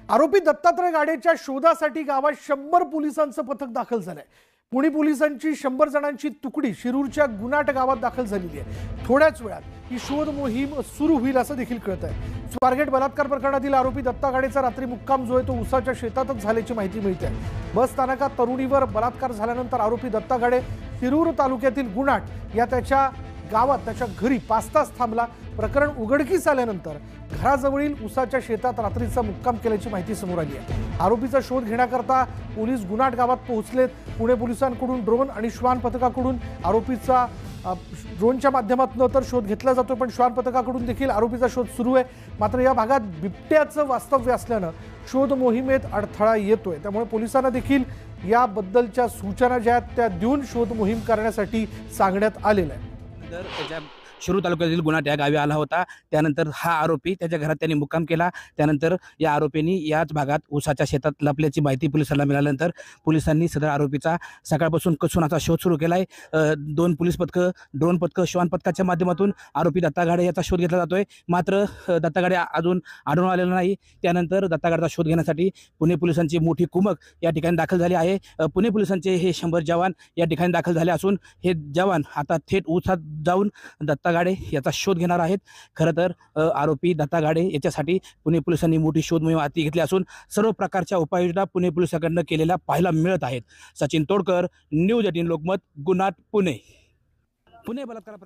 आरोपी दत्तात्रय गाडेच्या शोधासाठी गावात 100 पोलिसांचं पथक दाखल झालंय। पुणे पोलिसांची 100 जणांची तुकडी शिरूरच्या गुनाट गावात दाखल झालेली आहे। थोड्याच वेळात ही शोध मोहीम सुरू होईल असं देखील कळतंय। स्वारगेट बलात्कार प्रकरणातील आरोपी दत्ता गाडेचा रात्री मुक्काम जो आहे तो उसाच्या शेतातच झाल्याची माहिती मिळते। बस स्थानकात तरुणीवर बलात्कार झाल्यानंतर आरोपी दत्ता गाडे शिरूर तालुक्यातील गुनाट या त्याच्या गावात त्याच्या घरी 5 तास थांबला। प्रकरण उघडकीस आल्यानंतर घराजवळील उसाच्या शेतात रात्रीचा मुक्काम केल्याची माहिती समोर आली आहे। आरोपीचा शोध घेण्याकरता पोलीस गुनाट गावात पोहोचलेत। पुणे पोलिसांकडून ड्रोन आणि श्वान पथकाकडून आरोपीचा ड्रोनच्या माध्यमातून तर शोध घेतला जातो, पण श्वान पथकाकडून देखील आरोपीचा शोध सुरू आहे। मात्र या भागात बिबट्याचं वास्तव्य असल्यानं शोध मोहिमेत अडथळा येतोय। त्यामुळे पोलिसांना देखील याबद्दलच्या सूचना ज्या आहेत त्या देऊन शोध मोहीम करण्यासाठी सांगण्यात आलेलं आहे। शिरूर तालुक्यातील गुनाट या गावी आला होता। त्यानंतर हा आरोपी त्याच्या घरात त्यांनी मुक्काम केला। त्यानंतर या आरोपींनी याच भागात ऊसाच्या शेतात लपल्याची माहिती पोलिसांना मिळाल्यानंतर पोलिसांनी सदर आरोपीचा सकाळपासून कसूनाचा शोध सुरू केलाय। 2 पोलीस पथकं, ड्रोन पथकं, श्वान पथकाच्या माध्यमातून आरोपी दत्ता गाडे याचा शोध घेतला जातोय। मात्र दत्ता गाडे अजून आढळून आलेला नाही। त्यानंतर दत्ता गाडेचा शोध घेण्यासाठी पुणे पोलिसांची मोठी कुमक या ठिकाणी दाखल झाली आहे। पुणे पोलिसांचे हे 100 जवान या ठिकाणी दाखल झाले असून हे जवान आता थेट ऊसात जाऊन दत्ता गाडे याचा शोध घेणार आहेत। खरं तर आरोपी दत्ता गाडे याच्यासाठी पुणे पोलिसांनी मोठी शोध मोहीम हाती घेतली असून सर्व प्रकारच्या उपाययोजना पुणे पोलिसांकडून केलेल्या पाहायला मिळत आहेत। सचिन तोडकर, न्यूज 18 लोकमत, गुनाट, पुणे। पुणे बलात्कार